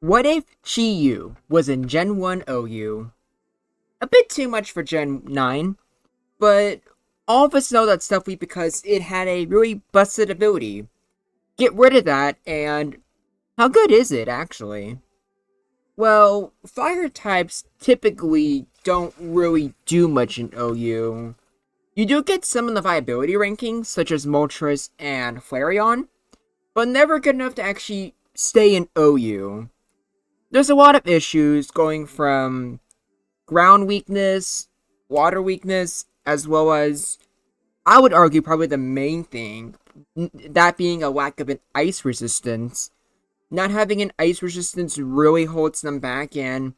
What if Chi was in Gen 1 OU? A bit too much for Gen 9, but all of us know that stuff because it had a really busted ability. Get rid of that, and how good is it, actually? Well, fire types typically don't really do much in OU. You do get some in the viability rankings, such as Moltres and Flareon, but never good enough to actually stay in OU. There's a lot of issues going from ground weakness, water weakness, as well as, I would argue, probably the main thing, that being a lack of an ice resistance. Not having an ice resistance really holds them back and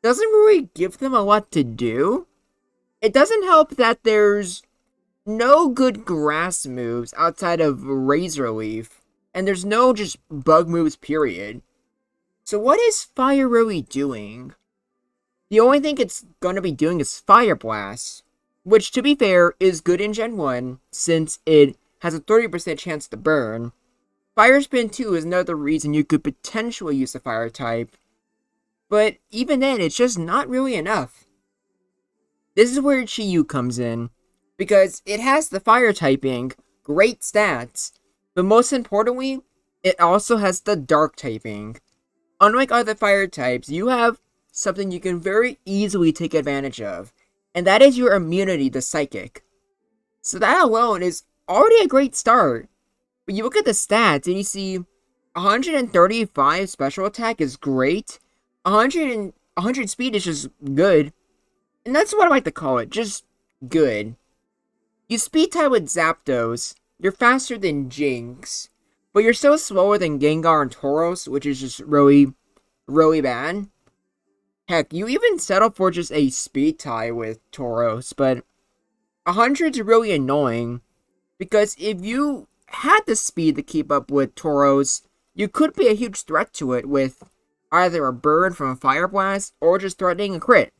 doesn't really give them a lot to do. It doesn't help that there's no good grass moves outside of Razor Leaf, and there's no just bug moves, period. So what is Fire really doing? The only thing it's gonna be doing is Fire Blast, which, to be fair, is good in Gen 1, since it has a 30% chance to burn. Fire Spin 2 is another reason you could potentially use the Fire type, but even then, it's just not really enough. This is where Chi comes in, because it has the Fire typing, great stats, but most importantly, it also has the Dark typing. Unlike other Fire types, you have something you can very easily take advantage of, and that is your immunity to Psychic. So that alone is already a great start. But you look at the stats and you see 135 special attack is great, 100 speed is just good, and that's what I like to call it, just good. You speed type with Zapdos, you're faster than Jinx, but you're still slower than Gengar and Tauros, which is just really, really bad. Heck, you even settle for just a speed tie with Tauros, but 100's really annoying, because if you had the speed to keep up with Tauros, you could be a huge threat to it with either a burn from a Fire Blast or just threatening a crit.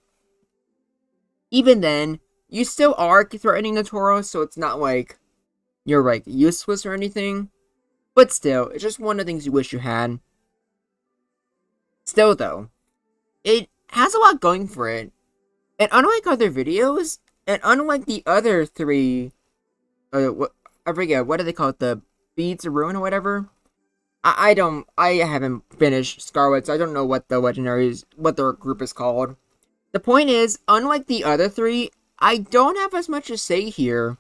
Even then, you still are threatening a Tauros, so it's not like you're like useless or anything. But still, it's just one of the things you wish you had. Still though, it has a lot going for it. And unlike other videos, and unlike the other three, I forget, what do they call it? The Beads of Ruin or whatever? I haven't finished Scarlet, so I don't know what the legendaries, what their group is called. The point is, unlike the other three, I don't have as much to say here.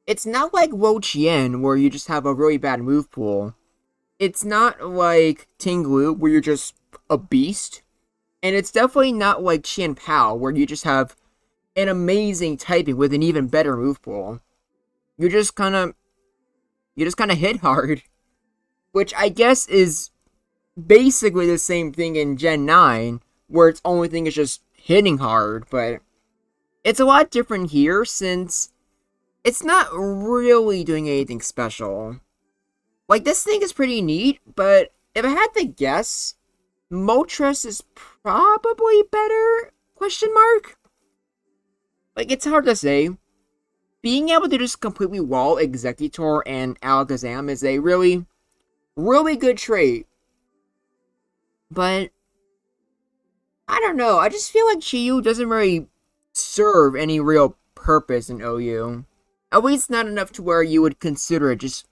It's not like Wo-Chien, where you just have a really bad move pool. It's not like Ting-Lu, where you're just a beast. And it's definitely not like Qian-Pao, where you just have an amazing typing with an even better move pool. You just kind of hit hard, which I guess is basically the same thing in Gen 9, where its only thing is just hitting hard, but it's a lot different here since it's not really doing anything special. Like, this thing is pretty neat, but if I had to guess, Moltres is probably better? Question mark? Like, it's hard to say. Being able to just completely wall Executor and Alakazam is a really, really good trait. But I don't know, I just feel like Chi doesn't really serve any real purpose in OU. At least not enough to where you would consider it just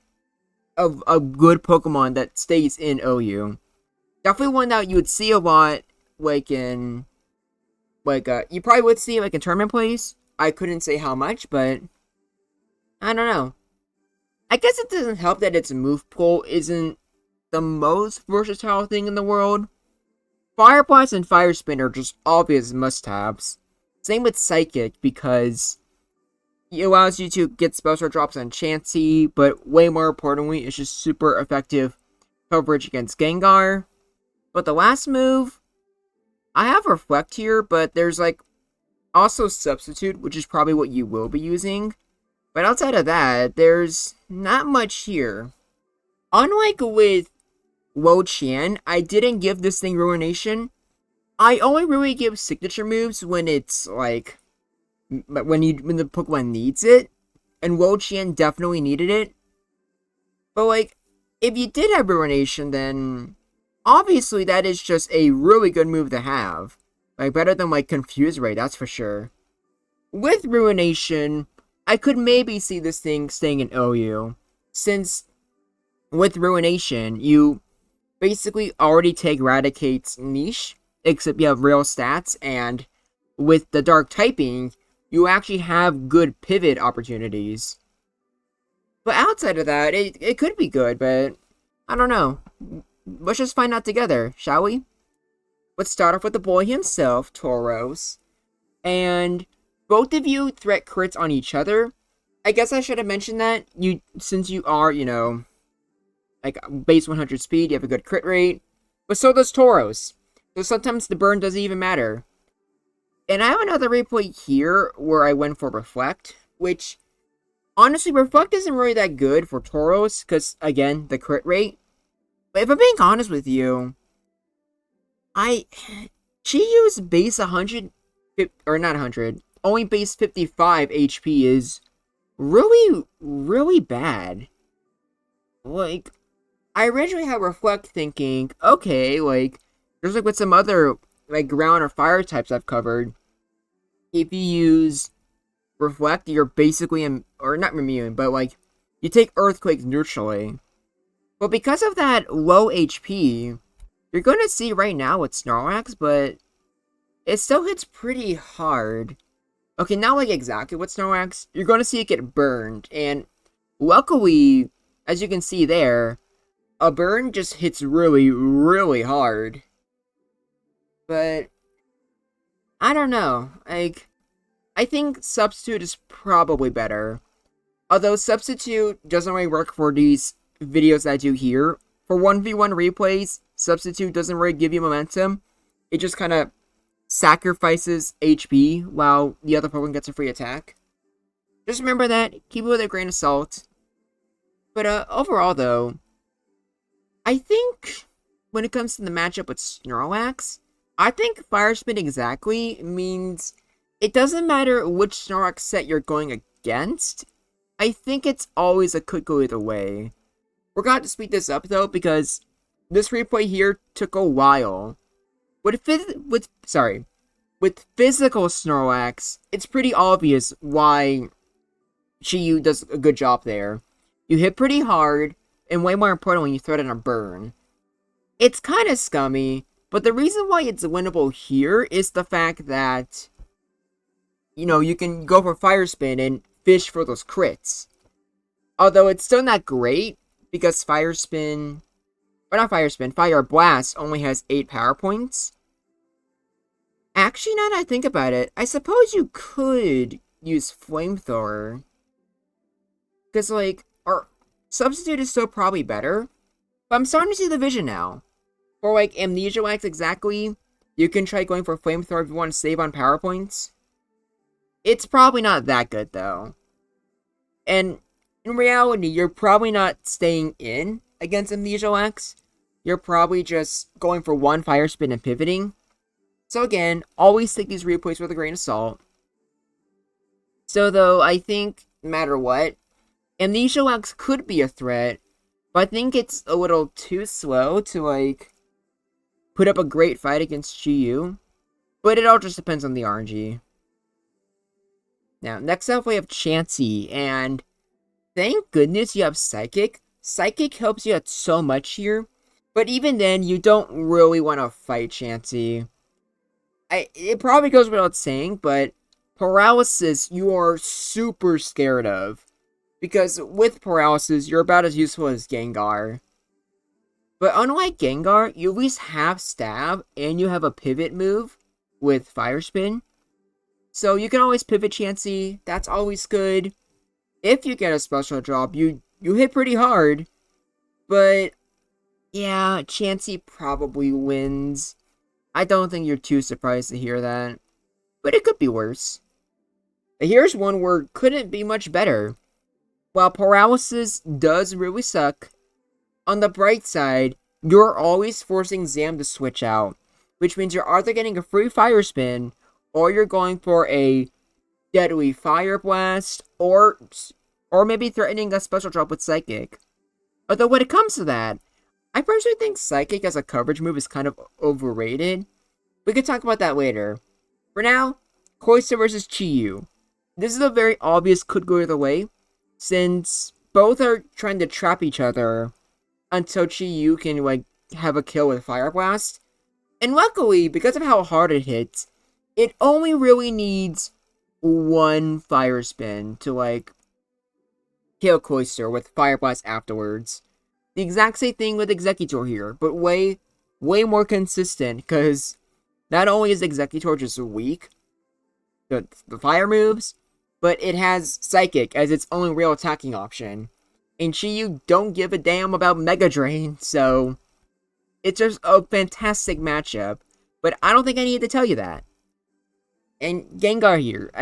a good Pokemon that stays in OU. Definitely one that you would see a lot, like in, you probably would see like in tournament plays. I couldn't say how much, but I don't know. I guess it doesn't help that its move pool isn't the most versatile thing in the world. Fire Blast and Fire Spin are just obvious must-haves. Same with Psychic, because it allows you to get special drops on Chansey, but way more importantly, it's just super effective coverage against Gengar. But the last move, I have Reflect here, but there's like also Substitute, which is probably what you will be using. But outside of that, there's not much here. Unlike with Wo-Chien, I didn't give this thing Ruination. I only really give signature moves when it's like when the Pokemon needs it. And Wo-Chien definitely needed it. But like, if you did have Ruination, then obviously that is just a really good move to have. Like, better than, like, Confuse Ray, that's for sure. With Ruination, I could maybe see this thing staying in OU. Since, with Ruination, you basically already take Raticate's niche, except you have real stats, and with the Dark typing, you actually have good pivot opportunities. But outside of that, it could be good, but I don't know. Let's just find out together, shall we? Let's start off with the boy himself, Tauros. And both of you threat crits on each other. I guess I should have mentioned that. Since you are, like base 100 speed, you have a good crit rate. But so does Tauros. So sometimes the burn doesn't even matter. And I have another replay here where I went for Reflect, which, honestly, Reflect isn't really that good for Tauros, because, again, the crit rate. But if I'm being honest with you, she used base 100, or not 100, only base 55 HP is really, really bad. Like, I originally had Reflect thinking, okay, like, there's like with some other, like, ground or fire types I've covered, if you use Reflect, you're basically, or not immune, but, like, you take Earthquake neutrally. But because of that low HP, you're going to see right now with Snorlax, but it still hits pretty hard. Okay, not like exactly with Snorlax, you're going to see it get burned, and luckily, as you can see there, a burn just hits really, really hard. But I don't know, like, I think Substitute is probably better. Although Substitute doesn't really work for these videos I do here. For 1v1 replays, Substitute doesn't really give you momentum. It just kind of sacrifices HP while the other Pokemon gets a free attack. Just remember that, keep it with a grain of salt. But overall though, I think when it comes to the matchup with Snorlax, I think Fire Spin exactly means it doesn't matter which Snorlax set you're going against. I think it's always a could go either way. We're going to speed this up though, because this replay here took a while. With physical Snorlax, it's pretty obvious why Chi-Yu does a good job there. You hit pretty hard, and way more important when you throw it in a burn. It's kind of scummy, but the reason why it's winnable here is the fact that, you can go for Fire Spin and fish for those crits. Although it's still not great, because Fire Blast only has 8 power points. Actually, now that I think about it, I suppose you could use Flamethrower. Because, like, our Substitute is still probably better. But I'm starting to see the vision now. For, like, Amnesia Wax exactly, you can try going for Flamethrower if you want to save on power points. It's probably not that good, though. And in reality, you're probably not staying in against Amnesia Wax. You're probably just going for one Fire Spin and pivoting. So again, always take these replays with a grain of salt. So though, I think, no matter what, Amnesia Wax could be a threat, but I think it's a little too slow to, like, put up a great fight against Chi-Yu. But it all just depends on the RNG. Now, next up we have Chansey, and thank goodness you have Psychic. Psychic helps you out so much here, but even then, you don't really want to fight Chansey. It probably goes without saying, but Paralysis you are super scared of. Because with Paralysis, you're about as useful as Gengar. But unlike Gengar, you at least have Stab, and you have a pivot move with Fire Spin. So you can always pivot Chansey, that's always good. If you get a special drop, you hit pretty hard. But yeah, Chansey probably wins. I don't think you're too surprised to hear that. But it could be worse. Here's one where it couldn't be much better. While Paralysis does really suck, on the bright side, you're always forcing Zam to switch out. Which means you're either getting a free Fire Spin, or you're going for a Deadly Fire Blast, or maybe threatening a special drop with Psychic. Although when it comes to that, I personally think Psychic as a coverage move is kind of overrated. We could talk about that later. For now, Cloyster versus Chi-Yu. This is a very obvious could go either way, since both are trying to trap each other until Chi-Yu can, like, have a kill with Fire Blast. And luckily, because of how hard it hits, it only really needs one Fire Spin to, like, kill Cloyster with Fire Blast afterwards. The exact same thing with Executor here, but way more consistent, because not only is Executor just weak, the fire moves, but it has Psychic as its only real attacking option. And Chi-Yu don't give a damn about Mega Drain, so it's just a fantastic matchup. But I don't think I need to tell you that. And Gengar here,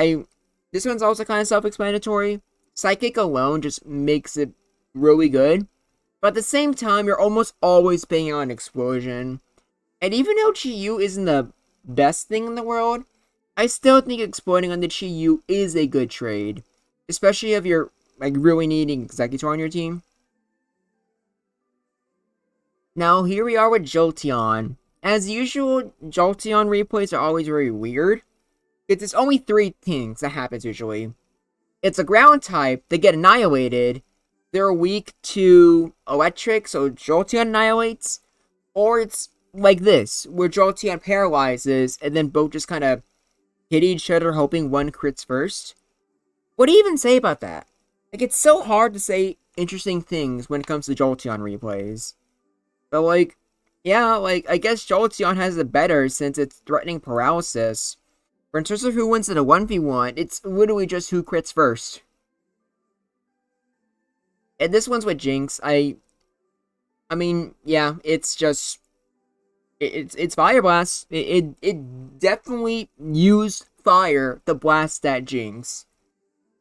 this one's also kind of self-explanatory. Psychic alone just makes it really good. But at the same time, you're almost always paying on Explosion. And even though Chi-Yu isn't the best thing in the world, I still think exploding on the Chi-Yu is a good trade. Especially if you're, like, really needing Executor on your team. Now, here we are with Jolteon. As usual, Jolteon replays are always very weird. It's only three things that happens usually. It's a ground type, they get annihilated, they're weak to electric, so Jolteon annihilates, or it's like this, where Jolteon paralyzes, and then both just kind of hit each other hoping one crits first. What do you even say about that? Like, it's so hard to say interesting things when it comes to Jolteon replays. But, like, yeah, like, I guess Jolteon has it better since it's threatening paralysis. But in terms of who wins in a 1v1, it's literally just who crits first. And this one's with Jinx. I mean, yeah, it's just... It's Fire Blast. It definitely used fire to blast that Jinx.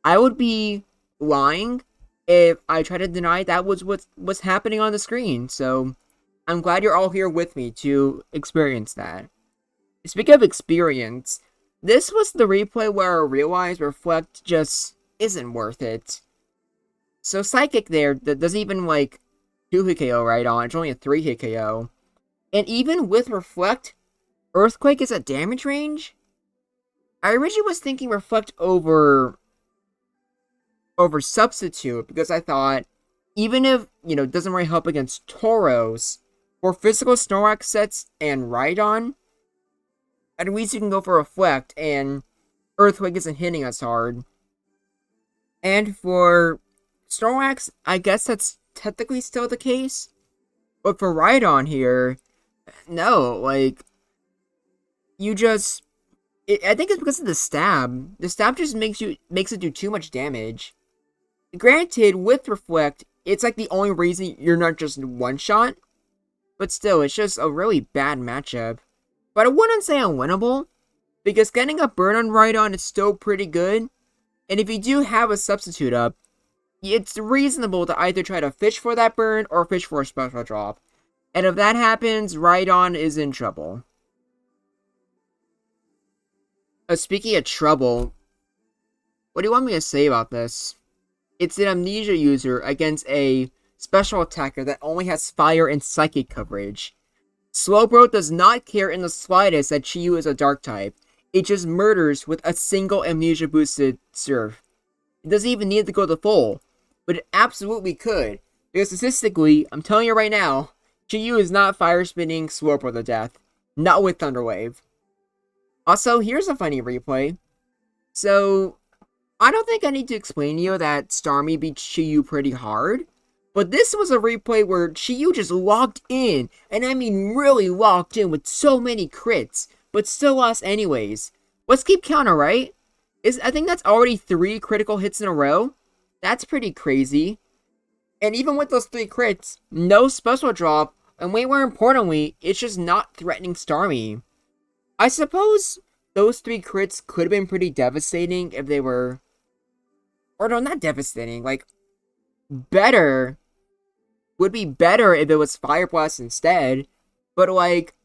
I would be lying if I tried to deny that was what's happening on the screen. So, I'm glad you're all here with me to experience that. Speaking of experience, this was the replay where I realized Reflect just isn't worth it. So Psychic there, that doesn't even, like, 2-hit KO right on, it's only a 3-hit KO. And even with Reflect, Earthquake is at damage range? I originally was thinking Reflect over Substitute, because I thought, even if, you know, it doesn't really help against Tauros, for physical Snorlax sets and Rhydon, at least you can go for Reflect, and Earthquake isn't hitting us hard. And for Snorlax, I guess that's technically still the case. But for Rhydon here, no, like, you just... I think it's because of the stab. The stab just makes it do too much damage. Granted, with Reflect, it's like the only reason you're not just one-shot. But still, it's just a really bad matchup. But I wouldn't say unwinnable, because getting a burn on Rhydon is still pretty good. And if you do have a substitute up, it's reasonable to either try to fish for that burn or fish for a special drop. And if that happens, Rhydon is in trouble. Speaking of trouble, what do you want me to say about this? It's an Amnesia user against a special attacker that only has fire and psychic coverage. Slowbro does not care in the slightest that Chi-Yu is a dark type. It just murders with a single Amnesia boosted Surf. It doesn't even need to go to full, but it absolutely could. Because statistically, I'm telling you right now, Chi-Yu is not fire spinning Slowbro to death. Not with Thunderwave. Also, here's a funny replay. So, I don't think I need to explain to you that Starmie beats Chi-Yu pretty hard. But this was a replay where Chi-Yu just locked in, and I mean really locked in with so many crits, but still lost anyways. Let's keep counting, right? I think that's already 3 critical hits in a row. That's pretty crazy. And even with those 3 crits, no special drop, and way more importantly, it's just not threatening Starmie. I suppose those 3 crits could have been pretty devastating if they were... Or no, not devastating, like... Better... Would be better if it was Fire Blast instead. But, like...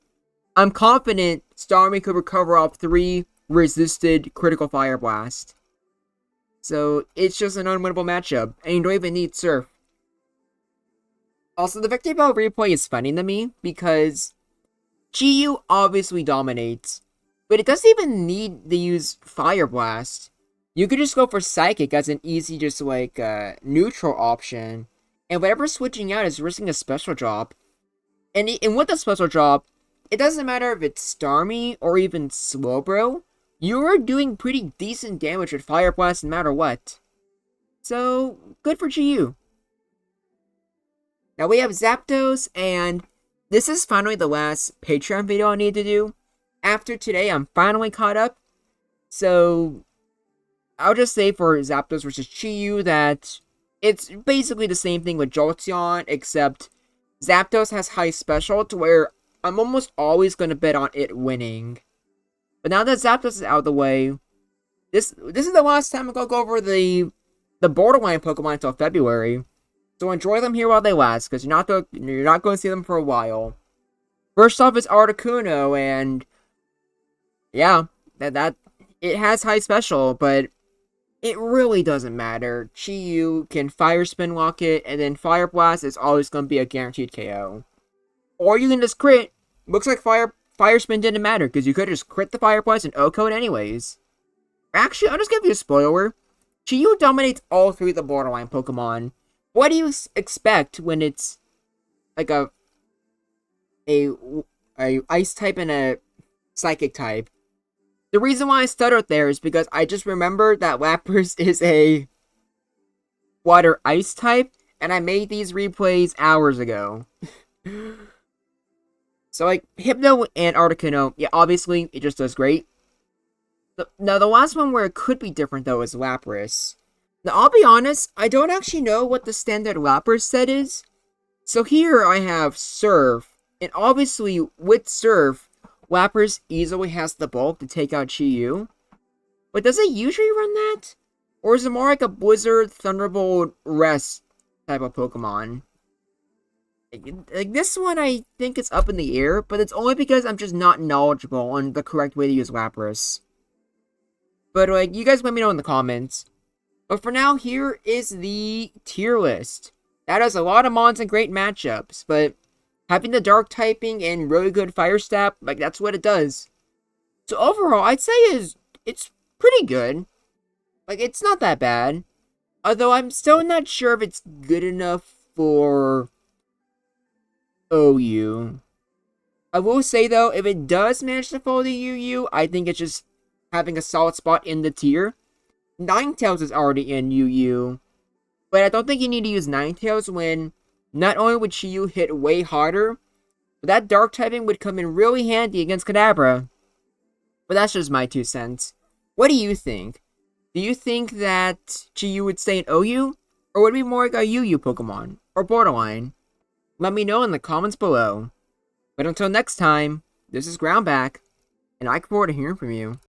I'm confident Starmie could recover off 3 resisted critical Fire Blast. So, it's just an unwinnable matchup, and you don't even need Surf. Also, the Victory Bell replay is funny to me because GU obviously dominates, but it doesn't even need to use Fire Blast. You could just go for Psychic as an easy, just like, neutral option, and whatever switching out is risking a special drop. And with the special drop, it doesn't matter if it's Starmie or even Slowbro, you are doing pretty decent damage with Fire Blast no matter what. So, good for GU. Now we have Zapdos, and this is finally the last Patreon video I need to do. After today, I'm finally caught up. So, I'll just say for Zapdos versus GU that it's basically the same thing with Jolteon, except Zapdos has high special to where I'm almost always going to bet on it winning. But now that Zapdos is out of the way, this is the last time I'm going to go over the borderline Pokemon until February. So enjoy them here while they last, because you're not going to see them for a while. First off is Articuno, and yeah, that it has high special, but it really doesn't matter. GU can Fire Spin Lock it, and then Fire Blast is always going to be a guaranteed KO. Or you can just crit. Looks like Fire Spin didn't matter, because you could just crit the Fire Blast and OHKO it anyways. Actually, I'll just give you a spoiler. GU dominates all three of the borderline Pokemon. What do you expect when it's like a Ice type and a Psychic type? The reason why I stuttered there is because I just remembered that Lapras is a Water Ice type, and I made these replays hours ago. So, like, Hypno and Articuno, yeah, obviously, it just does great. Now, the last one where it could be different, though, is Lapras. Now, I'll be honest, I don't actually know what the standard Lapras set is. So here I have Surf, and obviously, with Surf, Lapras easily has the bulk to take out GU. But does it usually run that? Or is it more like a Blizzard, Thunderbolt, Rest type of Pokemon? Like, this one, I think it's up in the air, but it's only because I'm just not knowledgeable on the correct way to use Lapras. But, like, you guys let me know in the comments. But for now, here is the tier list. That has a lot of mons and great matchups, but having the dark typing and really good fire stab, like, that's what it does. So overall, I'd say it's pretty good. Like, it's not that bad. Although I'm still not sure if it's good enough for OU. I will say though, if it does manage to fall to UU, I think it's just having a solid spot in the tier. Ninetales is already in UU, but I don't think you need to use Ninetales when not only would GU hit way harder, but that dark typing would come in really handy against Kadabra. But that's just my 2 cents. What do you think? Do you think that GU would stay in OU, or would it be more like a UU Pokemon, or borderline? Let me know in the comments below. But until next time, this is Groundback, and I look forward to hearing from you.